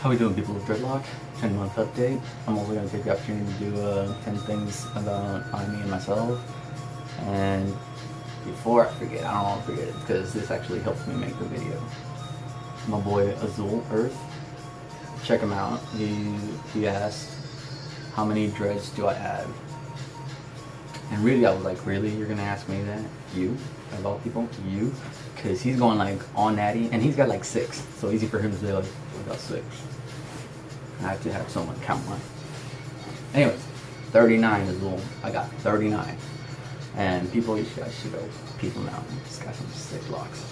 How we doing, people of dreadlock? 10-month update. I'm also going to take the opportunity to do 10 things about me and myself. And before I forget, I don't want to forget it because this actually helps me make the video. My boy Azul Earth, check him out. He asked, how many dreads do I have? And really, I was like, really? You're going to ask me that? You? Of all people? You? Because he's going like all natty, and he's got like 6. So easy for him to say like, I got 6. I have to have someone count mine. Anyways, 39 is all. I got 39. And people, you guys should go peep him out. He's got some sick locks.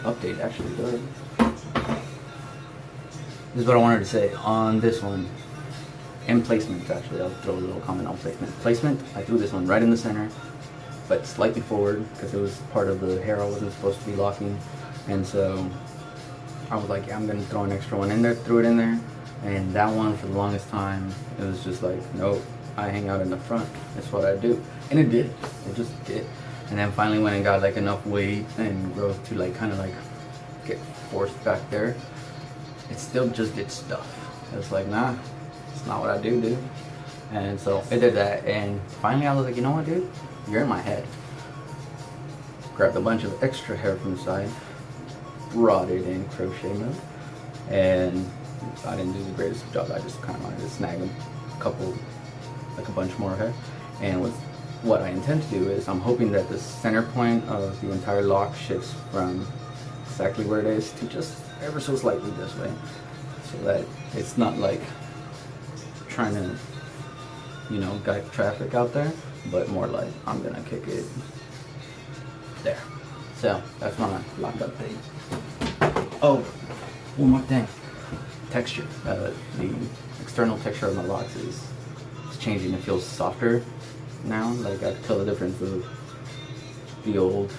Update actually good. This is what I wanted to say on this one. And placement, actually, I'll throw a little comment on placement. Placement, I threw this one right in the center, but slightly forward because it was part of the hair I wasn't supposed to be locking. And so I was like, yeah, I'm gonna throw an extra one in there, threw it in there. And that one, for the longest time, it was just like, nope, I hang out in the front. That's what I do. And it did, it just did. And then finally when it got like enough weight and growth to like kind of like get forced back there, it still just did stuff. It's like, nah, it's not what I do, dude. And so it did that, and finally I was like, you know what, dude? You're in my head. Grabbed a bunch of extra hair from the side, brought it in crochet mode, and I didn't do the greatest job. I just kind of wanted to snag a bunch more hair. And what I intend to do is, I'm hoping that the center point of the entire lock shifts from exactly where it is to just ever so slightly this way, so that it's not like trying to, you know, guide traffic out there, but more like I'm gonna kick it there. So that's my lock update. Oh, one more thing. Texture. The external texture of my locks is changing. It feels softer now. Like I can tell the difference of the old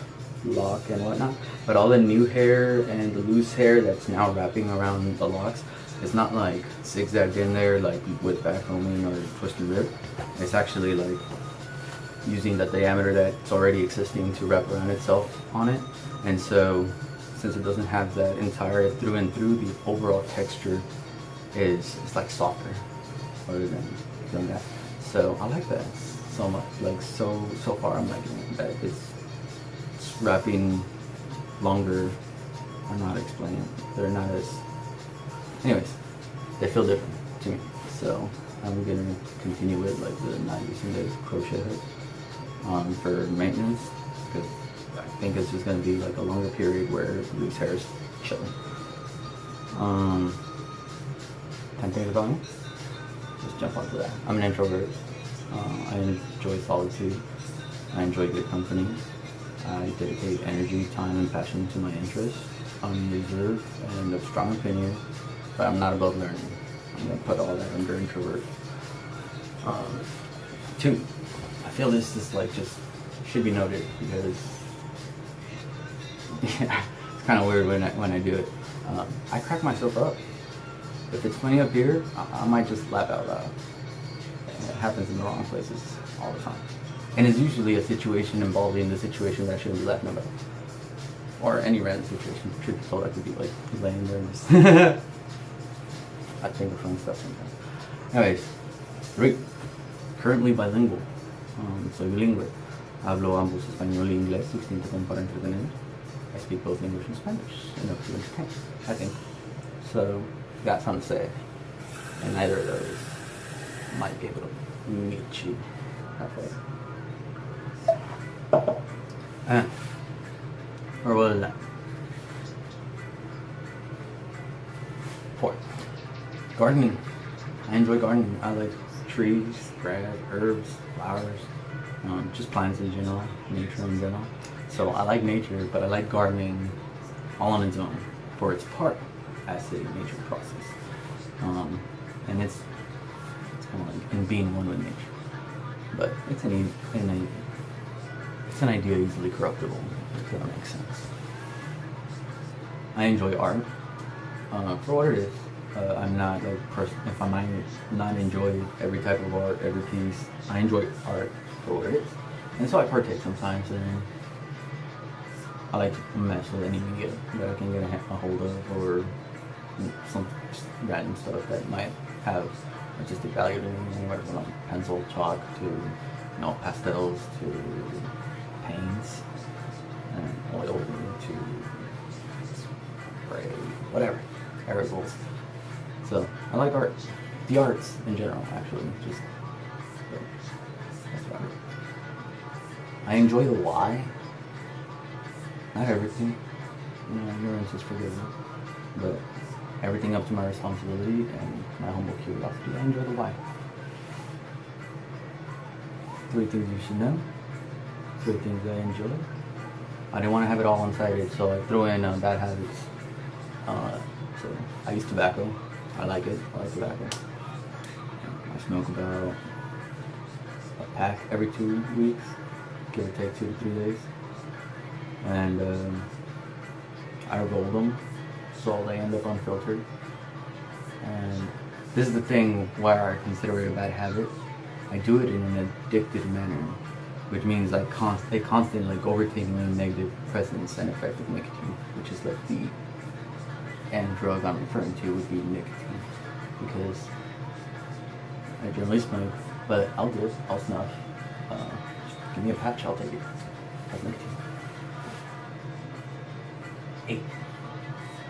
lock and whatnot. But all the new hair and the loose hair that's now wrapping around the locks, it's not like zigzagged in there like with backcombing or twisted rib. It's actually like using the diameter that's already existing to wrap around itself on it. And so since it doesn't have that entire through and through, the overall texture it's like softer other than that. So I like that so much. Like so far I'm liking it. That it's wrapping longer. I'm not explaining. They're not as, anyways, they feel different to me. So I'm gonna continue with like the not using the crochet hook for maintenance, because I think it's just gonna be like a longer period where loose hair is chilling. 10 things about me. Just jump onto that. I'm an introvert. I enjoy solitude. I enjoy good company. I dedicate energy, time, and passion to my interests. I'm reserved and of strong opinion, but I'm not above learning. I'm gonna put all that under introvert. 2, I feel this is like just should be noted because yeah, it's kind of weird when I do it. I crack myself up. If it's funny up here, I might just laugh out loud. And it happens in the wrong places all the time. And it's usually a situation involving the situation that I shouldn't be laughing about. Or any random situation. Truth be told, I could be like laying there and just I think of fun stuff sometimes. Anyways, 3. Currently bilingual. Soy bilingüe. Hablo ambos español y inglés, suficiente como para entretener. I speak both English and Spanish enough to entertain, I think. So, got something to say. And either of those might be able to meet you halfway. Or what is that? 4. Gardening. I enjoy gardening. I like trees, grass, herbs, flowers, just plants in general, nature in general. So I like nature, but I like gardening all on its own for its part as a nature process. And it's kind of like in being one with nature. But it's an idea easily corruptible, if that makes sense. I enjoy art for what it is. I'm not a person, if I might not enjoy every type of art, every piece, I enjoy art for what it is. And so I partake sometimes in I like to mess with any media that I can get a hold of, or some random stuff that might have artistic value to me, anywhere from pencil, chalk to pastels to paints and oil to spray, whatever, aerosols. So I like art, the arts in general, actually. Just that's about it. I enjoy the why. Not everything. Ignorance is forgiven, but everything up to my responsibility and my humble curiosity. I enjoy the why. 3 things you should know. 3 things I enjoy. I didn't want to have it all one-sided, so I threw in bad habits. So I use tobacco. I like it. I like tobacco. I smoke about a pack every 2 weeks, give or take 2 to 3 days. And I roll them so they end up unfiltered. And this is the thing where I consider it a bad habit. I do it in an addictive manner, which means like they constantly like overtaking the negative presence and effect of nicotine, which is like the end drug I'm referring to would be nicotine, because I generally smoke, but I'll do it. I'll snuff. Give me a patch, I'll take it. That's nicotine. 8.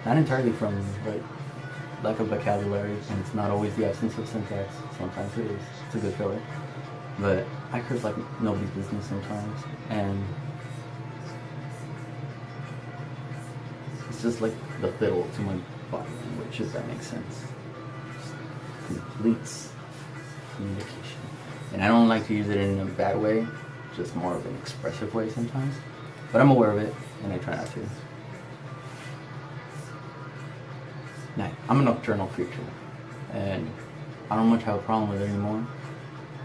Not entirely from like lack of vocabulary, and it's not always the absence of syntax. Sometimes it is. It's a good filler. But I curse like nobody's business sometimes, and it's just like the fiddle to my body language, if that makes sense. Just completes communication. And I don't like to use it in a bad way, just more of an expressive way sometimes. But I'm aware of it, and I try not to. 9. I'm a nocturnal creature, and I don't much have a problem with it anymore,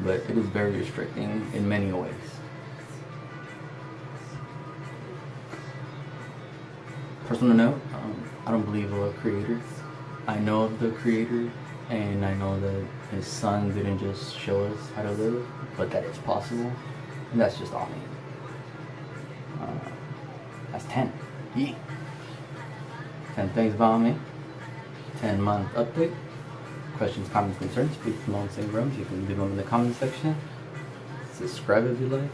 but it is very restricting in many ways. Personal note, I don't believe in a creator. I know of the creator, and I know that his son didn't just show us how to live, but that it's possible, and that's just all me. That's 10. Yeah. 10 things about me. 10-month update. Questions, comments, concerns, please promote same rooms. You can leave them in the comment section. Subscribe if you like.